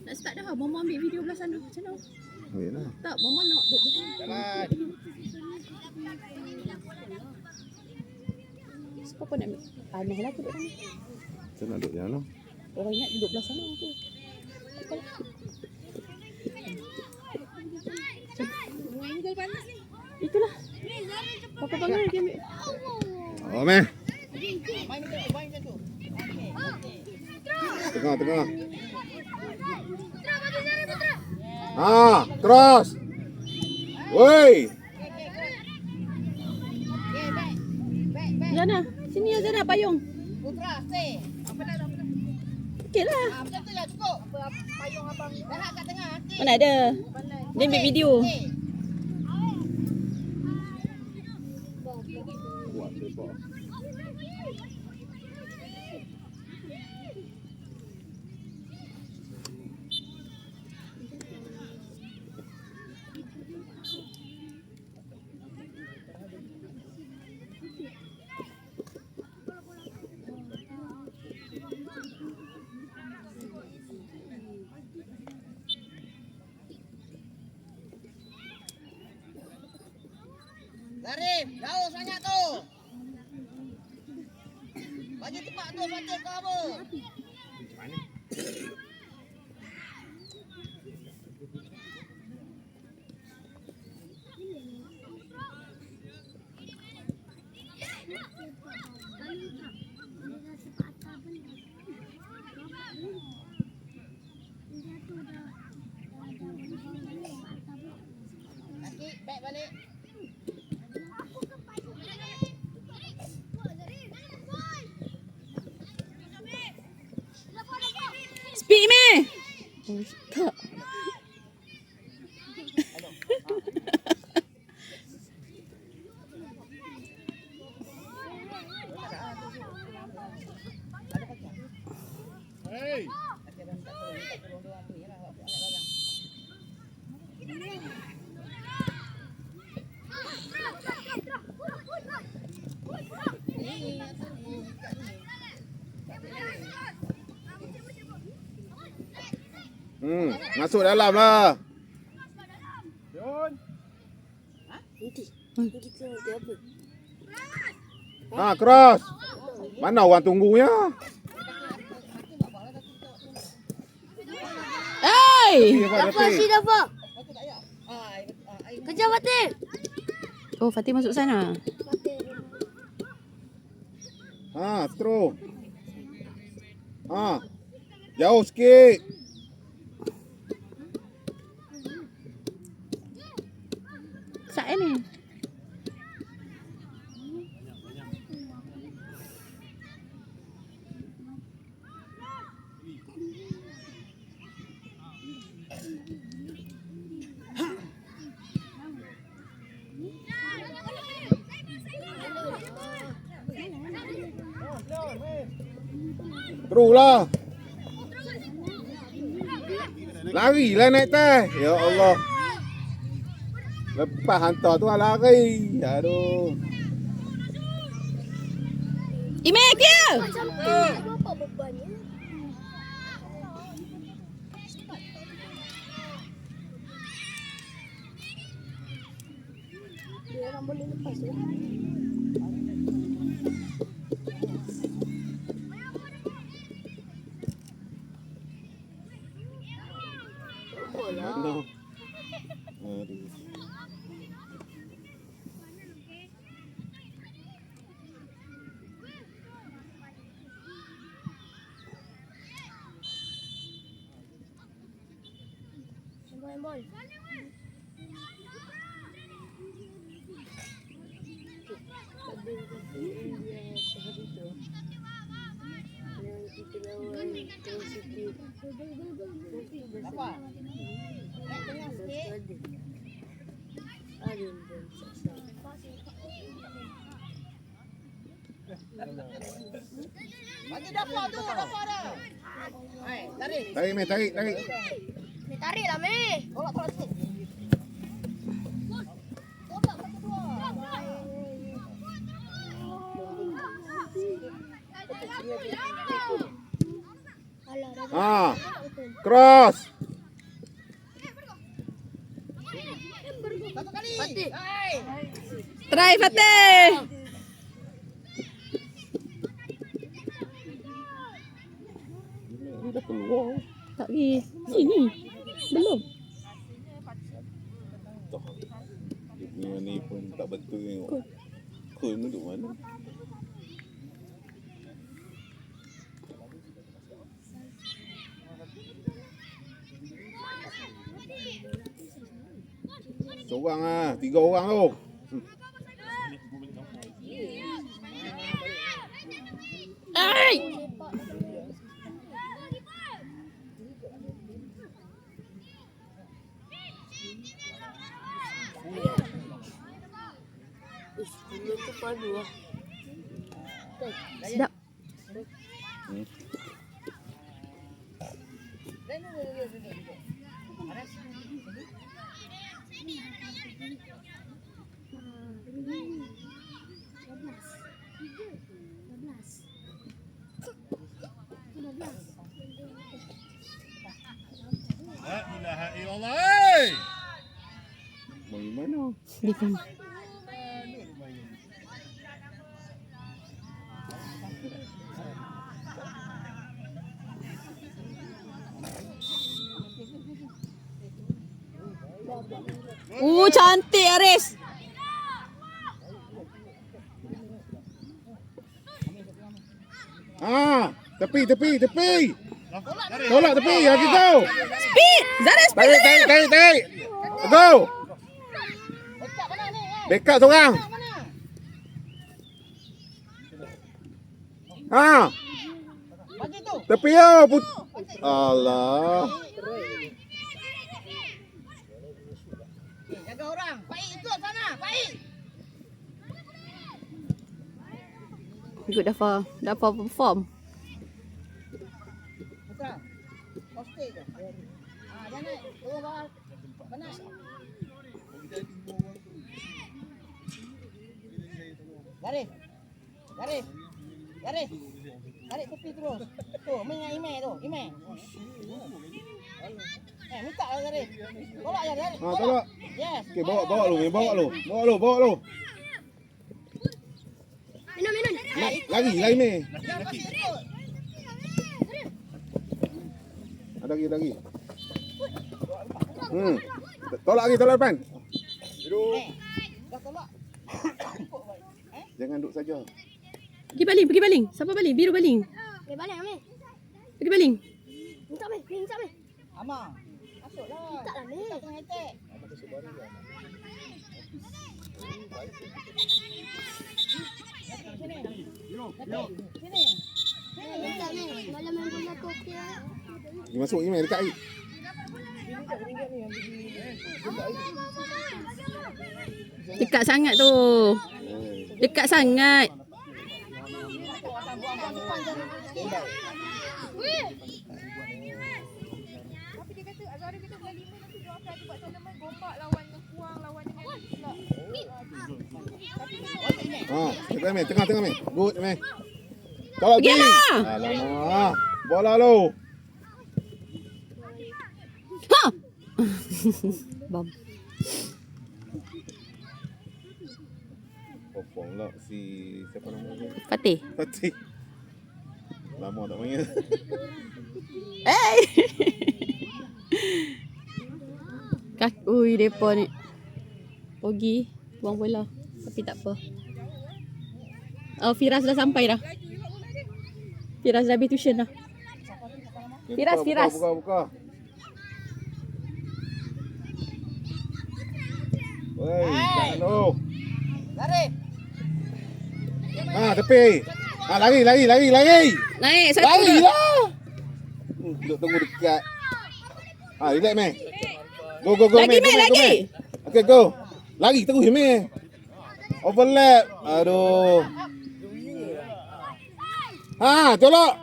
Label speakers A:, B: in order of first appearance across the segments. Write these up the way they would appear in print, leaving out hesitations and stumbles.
A: Nak start dah. Mama ambil video belah sana. Macam mana?
B: Ambil lah.
A: Tak, Mama nak duduk belah.
C: Jalan.
A: Siapa nak ambil? Aneh lah duduk sana.
B: Saya nak duduk jalan.
A: Orang ingat duduk belah sana tu. Itulah. Papa bangun dia ambil.
B: Oh, meh. Tengah. Terus. Woi.
A: Jana, sini ya Jana payung.
D: Putra, stay. Apa dah?
A: Okeylah.
D: Macam tu lah cukup. Payung abang. Dah kat tengah.
A: Mana ada? Dia ambil video.
D: Zarif, jauh sangat tu. Bagi tempat tu patut kau apa? Nanti back balik.
A: Speak me. Oh, tak.
C: Hey.
B: Masuk dalam lah.
C: Jun.
B: Cross. Mana orang tunggunya?
A: Hey!
D: Dapat. Kejar Fatih.
A: Oh, Fatih masuk sana.
B: Terus. Jauh sikit.
A: Sak ni.
B: Terus lah. Lari lah naik teh. Ya Allah. Lepas hantar tu lari. Aduh.
A: Ime, kia!
D: Apa bebannya? Dia orang boleh lepas tu.
B: Aduh. Aduh.
D: Handball. Apa? Tengah sikit. Bagi dapat tu, dapat dah. Hai, tarik.
B: Tarik, Meh, tarik.
D: Ni tarik lah, Meh. Tolak sikit. Tolak satu dua.
B: Ha. Cross.
D: Satu kali. Hai.
A: Try Fatih.
B: Ini dah keluar.
A: Tak pergi. Sini. Belum.
B: Dia punya ni pun tak betul tengok. Kul ni duduk mana? Seorang ah, 3 orang tu.
A: Ai. Sedap.
C: La ilaha illallah.
B: Mai mana?
A: Di pun. Cantik Aris.
B: Ah, tepi. Tolak tepi, lagi kau.
A: Speed. Zara speed.
B: Tarik. Go.
D: Backup mana ni?
B: Backup seorang.
D: Mana?
B: Ha,
D: Bagi tu.
B: tepi yo. Alah.
D: Jaga orang. Baik ikut sana. Baik.
A: Ikut dah perform.
D: Putra. Kau stay je. Jangan naik. Turun bawah. Panas. Garis. Tarik tepi terus. Tu, main dengan Imeh tu. Imeh. Minta lah Garis. Tolak je Garis.
B: Ha, tolak.
D: Yes.
B: Okey, bawa lu.
D: Minum.
B: Lagi ni.
D: Jangan kasih ikut.
B: Ada lagi. Tolak depan.
D: Dah tolak.
B: Jangan duduk saja.
A: Pergi baling. Siapa baling? Biru baling.
E: Balik Amir.
A: Pergi baling.
E: Minta Amir.
D: Amang. Masuklah.
E: Minta lah Amir.
D: Tak tengah attack. Sini. Sini.
E: Minta Amir. Malam main bola tu okey lah.
B: Pergi masuk email dekat air.
A: Dekat sangat tu. Dekat sangat.
F: Tapi dia kata Azhari kata bulan 5 nanti dia akan buat tournament gombak lawan yang kurang lawan dengan pula.
B: Ha, dekat email, tengah email. Good email. Tolak
A: Pergi
B: pergi.
A: lah.
B: Alamak. Bola lu.
A: Ha. Bom.
B: Perform lah si siapa nama dia?
A: Fatih.
B: Fatih. Lama tak main.
A: Hey. Ui, depa ni. Pergi buang bola. Tapi tak apa. Oh, Firas dah sampai dah. Firas dah habis tuition dah. Firas.
B: Buka. Woi, jangan lu.
D: Garis.
B: Ha, tepi. Ha, lari.
A: Naik satu.
B: Lari lah. Duduk tunggu dekat. Ha, relax meh. Go.
A: Lagi,
B: Meh.
A: lagi.
B: Okay, go. Lari terus meh. Overlap. Aduh. Ha, tolak.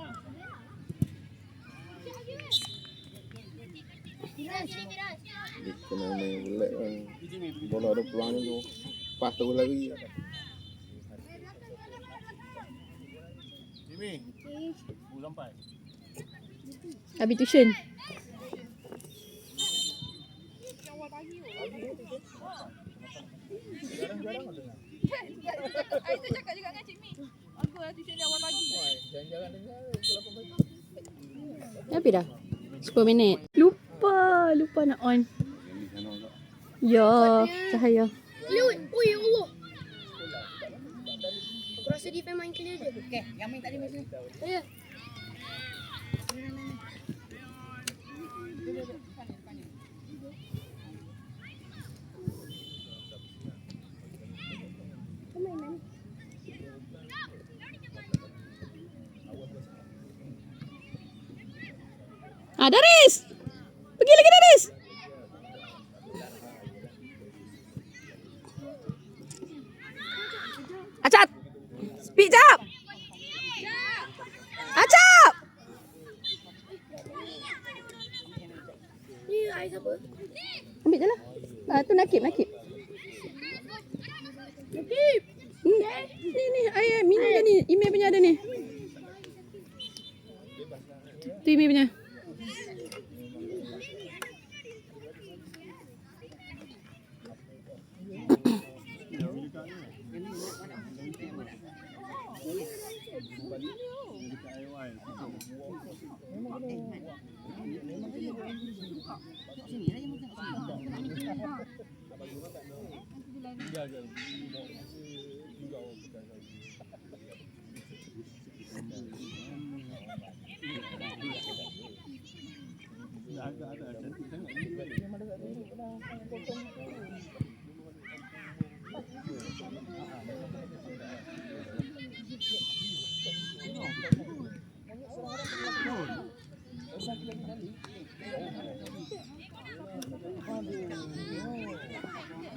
B: Dia kena main overlap kan. Bola ada peluang tu. Pas terus lari.
C: Jimmy. Sampai.
A: Habis tuition.
F: Yang awal pagi tu. Itu cakap juga dengan Cik Mi. Aku lah tuition dia awal pagi.
A: Habis dah? 10 minit. Lupa nak on. Ya, cahaya.
E: Ui, ya Allah. Aku rasa dia main clear je.
D: Okey, yang main tadi macam ni.
E: Ya.
A: Daris! Pergi lagi Daris! Acat! Speed jap! Acat!
E: Ni air siapa?
A: Ambil je lah. Tu Nakib. Nakib. Ni air minum je ni. Email punya ada ni. Tu email punya.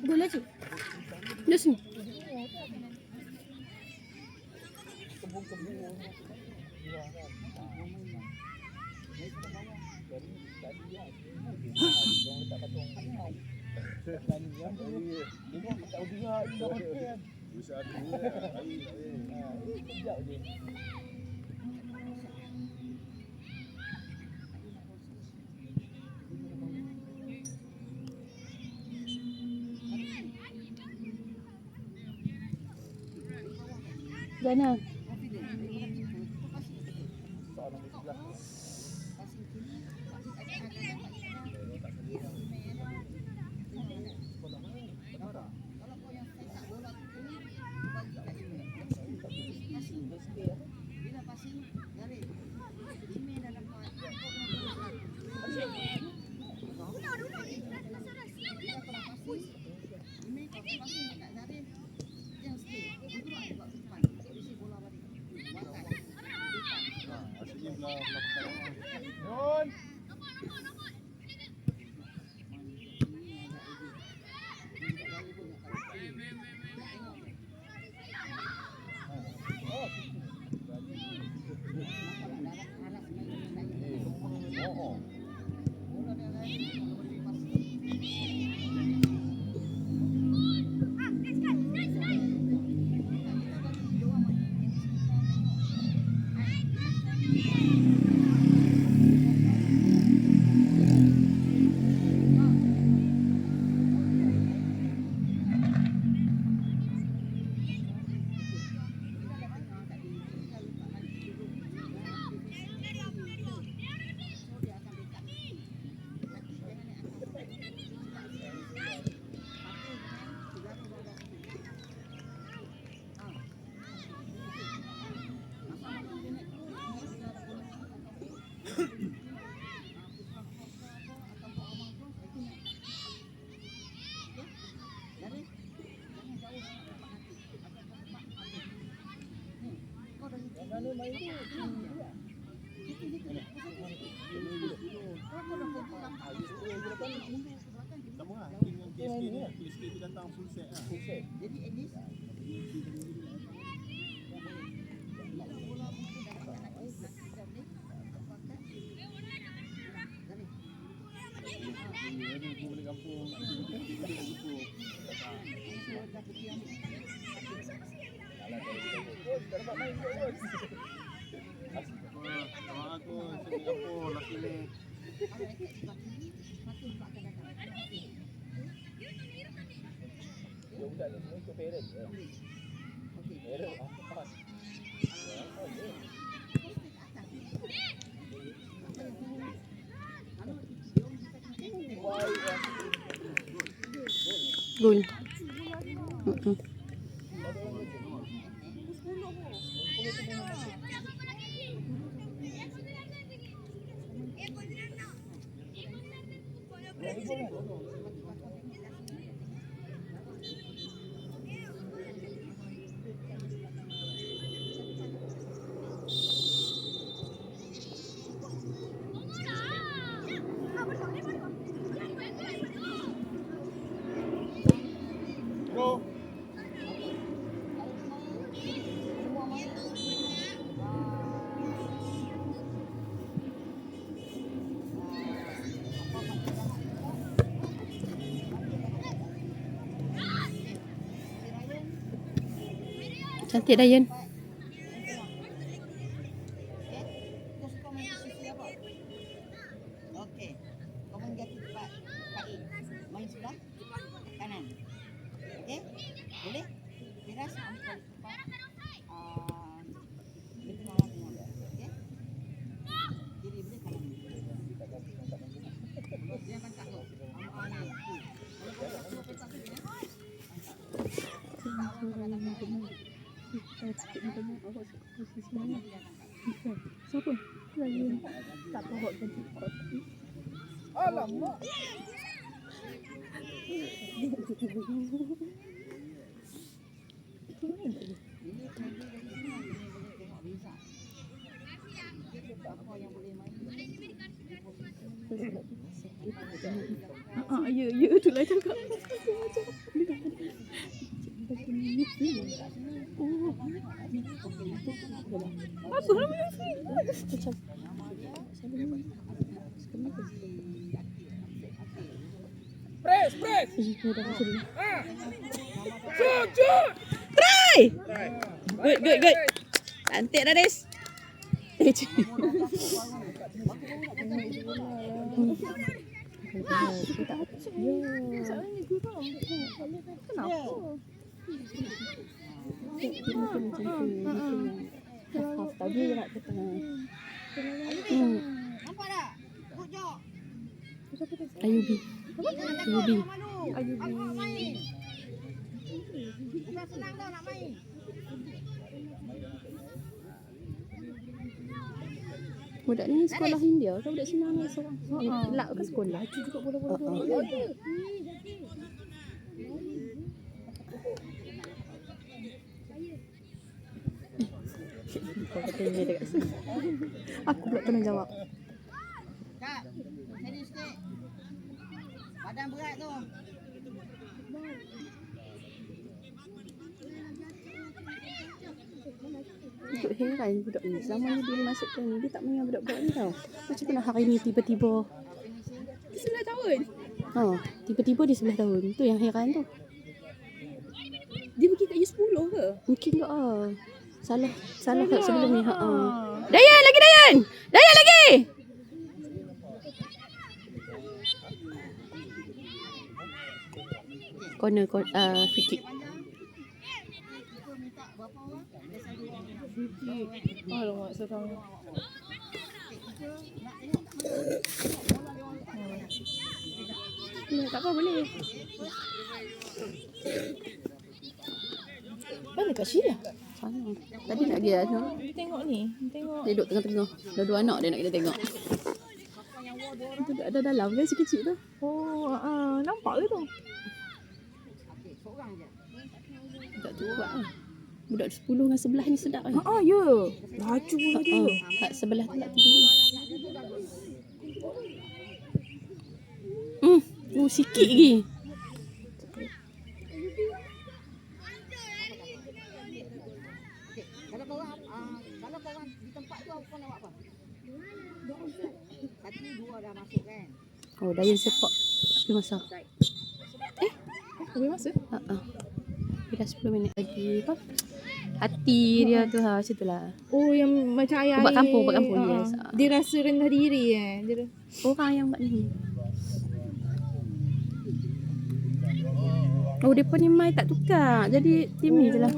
E: Gula cik.
A: Dia sini. Jana.
C: Kawan aku Singapura laki ni.
A: Gol.
C: Go.
A: Cantik Dayan.
D: Kau suka main sisi apa? Okey. Kau main jatuh cepat. Cepat A. Main sebelah kanan. Okey? Boleh? Firas ambil cepat. Dia tengah tengah. Okey? Kiri boleh kanan. Dia akan tak tu.
A: Siapa? Dayan. Tak pohon tadi.
D: Alamak.
A: Ya, itulah cakap. Apa namanya? Macam
D: Press, press.
A: Try! Good, good, good. Cantik dah, Des. Tadi nak ke tengah.
D: Nampak tak? Good job.
A: Ayubi. Ayubi.
D: Nak main. Bukan senang tau nak main.
A: Budak ni sekolah India ke budak Cina ni seorang? Lak ke sekolah? Laju juga bola-bola. Kau kata dia dekat sini. Aku pula kena jawab.
D: Kak, steady sikit. Badan berat tu.
A: Untuk heran budak ni. Zaman ni dia masuk ke ni, dia tak main budak-budak ni tau. Macam mana hari ni tiba-tiba. Dia 11 tahun. Tiba-tiba dia 11 tahun. Tu yang heran tu. Dia pergi kat U10 ke? Mungkin tak ah. Salah kat sebelum ni. Dayan lagi Dayan. Dayan lagi. Corner free kick.
F: Alamak, sekarang.
A: Tak apa boleh.
F: Mana Kak Syirah?
A: Sana. Tadi nak dia tu.
F: Dia tengok ni. Tengok.
A: Dia duduk tengah-tengah. Dua-dua anak dia nak kita tengok. Itu ada dalam kan si kecil tu.
F: Oh, nampak ke tu?
A: Budak tu kuat lah. Budak 10 dengan 11 ni sedap kan.
F: Ya. Laju pun dia.
A: Kat sebelah tu tak tinggi. Sikit lagi.
D: Kalau korang di tempat tu kau nak buat apa? Tadi 2 dah masuk kan?
A: Oh, Dayan sepak. Tapi masak.
F: Habis masa?
A: Dah 10 minit lagi. Apa? hati dia tu macam tu lah.
F: Oh, yang macam ayah
A: Ubat kampung, yes.
F: Dia rasa rendah diri Dia
A: Orang yang buat ni. Oh, mereka ni mai tak tukar. Jadi tim ni je lah.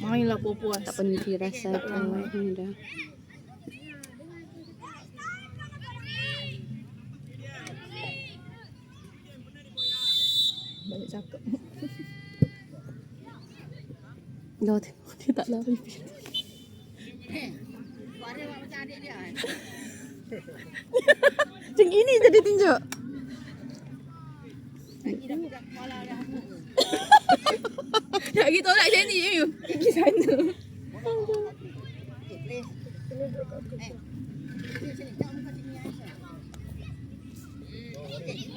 F: mainlah puas-puas.
A: Tak penuh rasa tu. Dah.
F: Banyak cakap.
A: Dah tengok dia tak lari.
D: Suara macam adik dia.
A: Macam gini je dia tunjuk.
D: Lagi dah pegang kepala dah.
F: Nak pergi tolak macam ni je. Pergi sana.
D: Okay, please. Sini, sini. Jangan muka sini, Aisyah. Okay.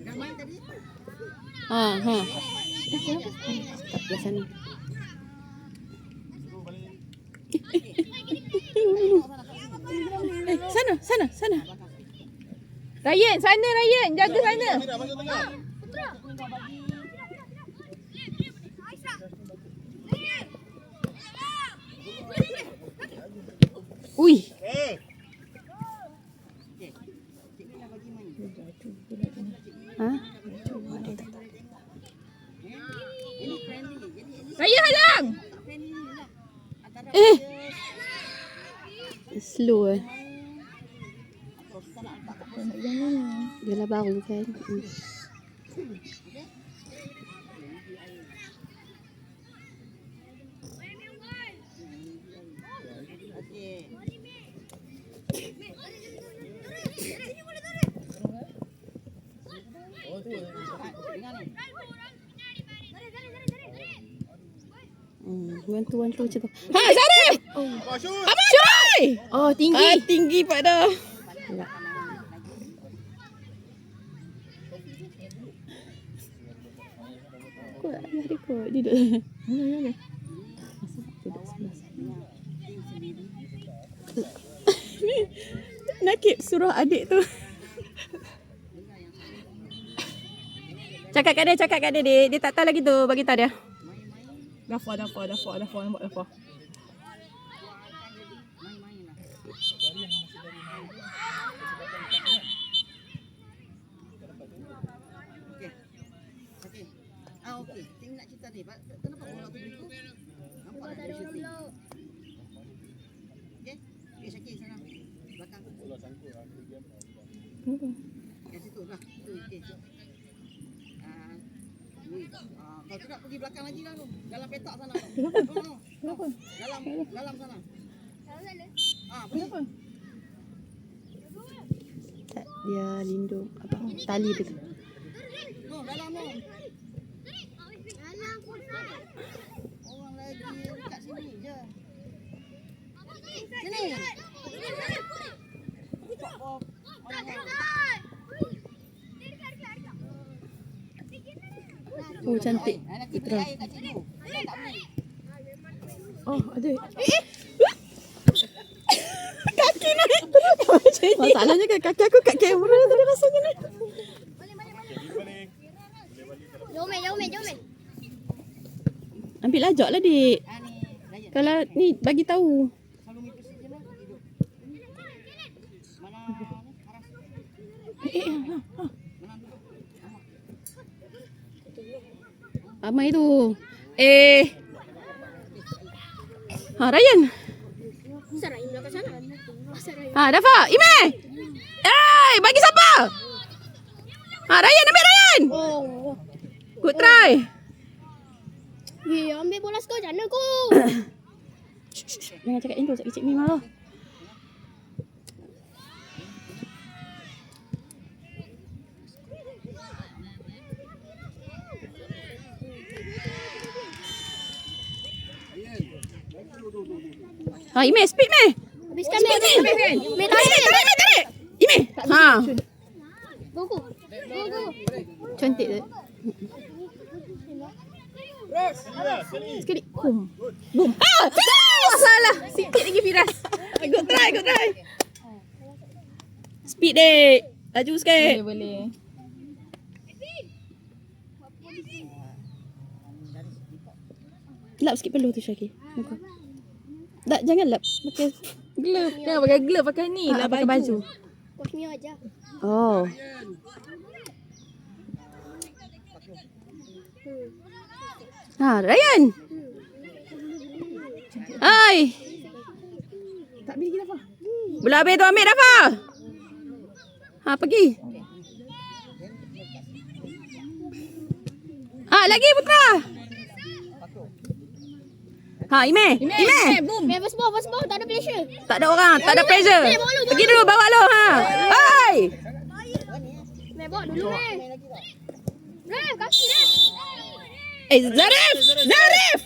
D: Dah main tadi?
A: Ha. Belah sana. Sana.
F: Ryan, sana Ryan. Jaga sana.
A: Ui.
D: Cikgu dah bagi main.
A: Ha?
D: Ini friendly. Jadi ini
F: Ryan halang.
D: tak friendly ni lah. Antara
A: Eh.
D: players
A: Slow eh.
D: atau kita nak letak kat
A: Dia lah baru kan.
D: Okey. Dengar ni.
A: Bantu macam tu. Ha, Syarif! Abang Syarif!
F: Oh, tinggi.
A: Tinggi pada. Kau ayah dia kot. Dia duduk. Duduk sebelah sana. Nakib suruh adik tu. Cakap kat dia. Dia tak tahu lagi tu. Bagi tahu dia.
F: Dafar. Nampak dafar.
D: Okey. Okey. Okey. Saya nak cerita ni. Kenapa bola tu begitu? Nampak tak ada shooting? Okey. Okey, Syakir sana. Belakang. Kat situ lah. Tu okey. Kau tu nak pergi belakang lagi lah tu. Dalam petak sana. Kenapa? Dalam sana. Kenapa?
A: Tak, dia lindung apa tali dia tu.
D: No, dalam tu. Orang lagi kat sini je. Sini.
A: Oh, cantik.
D: Nanti beli air kat situ. Tak beli.
F: Oh, ada.
A: Kaki naik. Masalahnya kan kaki aku kat kamera tadi rasanya ni.
E: Jom, Mel.
A: Ambil lajak lah, Dik.
D: Ni, Ryan.
A: Kalau ni bagi tahu.
D: Selalu mimpi sini lah. Hidup. Mana ni? Aras. Mana duduk?
A: Amai tu. Ha, Ryan.
E: Asal Rahim belakang sana? Asal Rahim.
A: Ha, Dafa. Ime. Bagi siapa? Ha, Ryan, ambil Ryan.
E: Oh.
A: Good try.
E: Ambil bola skor macam mana kau?
A: Jangan cakap Indo, Cik Mim malah. Ha, Ime, speed Meh.
E: Habiskan Mel. Mel tarik.
A: Ime. Ha.
E: Go.
A: Cantik tu. Sekali. Boom. Ah! Salah. Sikit lagi Firas. Good try. Speed dek. Laju sikit.
F: Boleh.
A: Lap sikit peluh tu Syakir. Muka. Tak, jangan lap. Pakai glove.
F: Jangan pakai glove, pakai ni lah
A: pakai baju.
E: Coach Mio aja.
A: Oh. Ha, Ryan. Hai.
F: Tak beli kita apa?
A: Bola habis tu ambil Rafa. Ha, pergi. Ha, lagi Putra. Ha, Ime.
F: Boom.
E: First ball, tak ada pressure.
A: Tak ada orang, tak ada pressure. Pergi dulu bawa lu ha. Hai.
E: Main bawa dulu Ref, kaki Ref.
A: Zarif.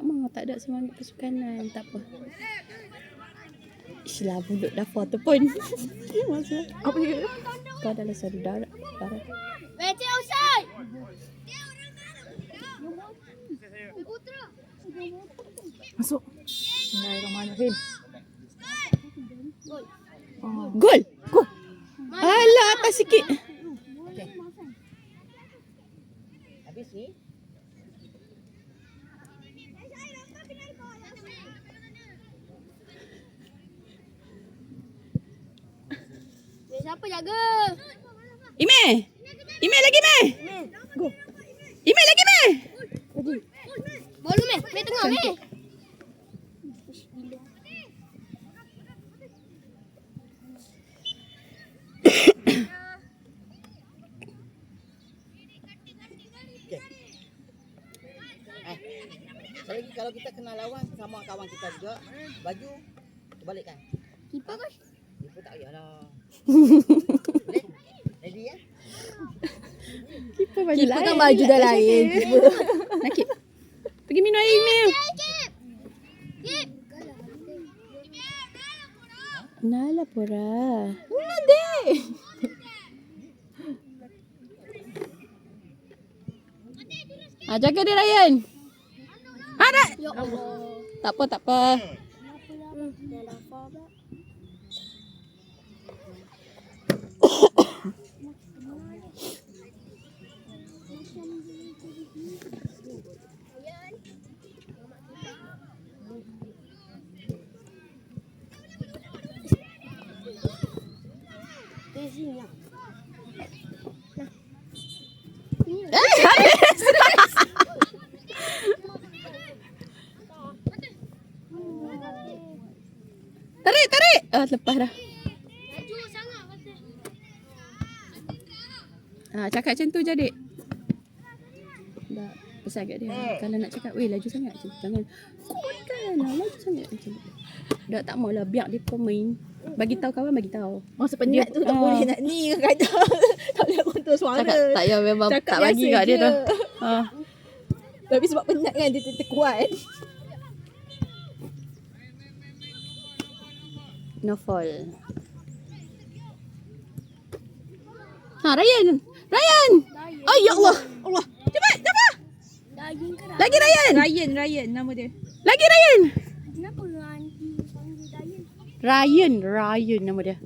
A: Mak tak ada semangat kesukanan, tak apa. Ish lah bulut dapur tu pun. Masa
F: Apa dia?
A: kau adalah saudara.
E: Becek outside.
F: Masuk. Bismillahirrahmanirrahim.
A: Gol. Alah atas sikit.
D: Habis ni.
E: Siapa jaga?
A: Ime lagi Ime. Go. Ime lagi Ime.
E: Bola main tengah
D: Lagi kalau kita kena lawan sama kawan kita juga, baju balikkan.
E: Kiper coach.
D: Itu tak payahlah. Boleh? Ready ya?
A: Kiper baju
F: Kiper
A: lain.
F: kan baju dah lain.
A: Nakip. Pergi minum air Ime. Nala pura. Ah, jaga dia Ryan. Ada.
E: Ya Allah.
A: Tak apa.
E: Dah lapar pula.
A: Tarik. Ah, lepas dah.
E: Laju sangat pasal.
A: Ah, cakap macam tu je, Dik. Dah pesan kat dia. Kalau nak cakap, weh laju sangat je. Jangan kuatkan lah, laju sangat macam tu. Dah tak maulah biar dia pemain. Bagi tahu kawan, bagi tahu.
F: Masa penat tu tak boleh nak ni kata. Tak boleh kontrol suara.
A: Cakap tak ya memang
F: Cakap
A: tak bagi
F: biasa
A: kat dia
F: je.
A: tu. Ha.
F: Tapi sebab penat kan dia terkuat.
A: No fall. Ha, Ryan. Oh ya Allah. Cepat.
E: Daging ke dah?
A: Lagi Ryan.
F: Ryan nama dia.
A: Lagi Ryan.
E: Kenapa aunty panggil Dayun?
A: Ryan nama dia.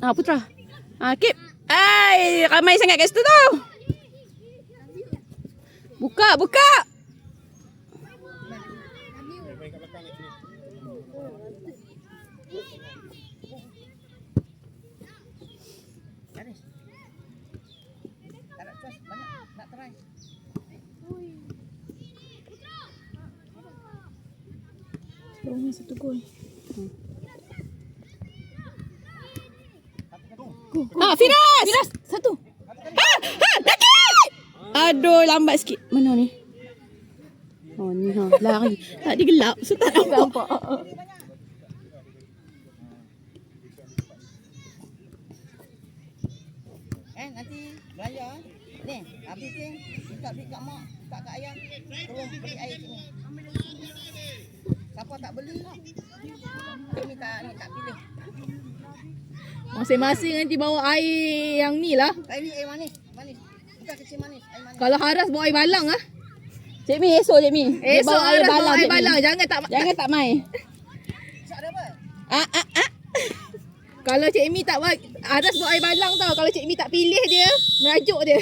A: Ah, Putra. Ah, Kip. Ai, ramai sangat kat situ tu. Buka.
D: Garis. Tak nak trust banyak, nak try.
A: Longnya satu gol. Ah, Firas. Satu. Lagi. Aduh, lambat sikit. Mana ni? Oh, ni ha, lari. Tak dia gelap, so tak nampak.
D: Nanti belanja. Ni, habis ni minta duit kat mak, tak kat ayah. Tolong beli air sini. Siapa tak beli, ni tak pilih.
A: Masing-masing nanti bawa air yang ni lah.
D: Air ni air manis. Manis. Bukan kecil manis. Air manis.
A: Kalau Haras bawa air balang ah. Cik Mi, esok Cik Mi. Dia
F: Esok
A: bawa air
F: Haras
A: balang.
F: bawa air
A: Cik Mi.
F: balang.
A: Jangan tak mai.
D: Cak ada apa?
A: Kalau Cik Mi tak bawa, Haras bawa air balang tau. Kalau Cik Mi tak pilih dia, merajuk dia.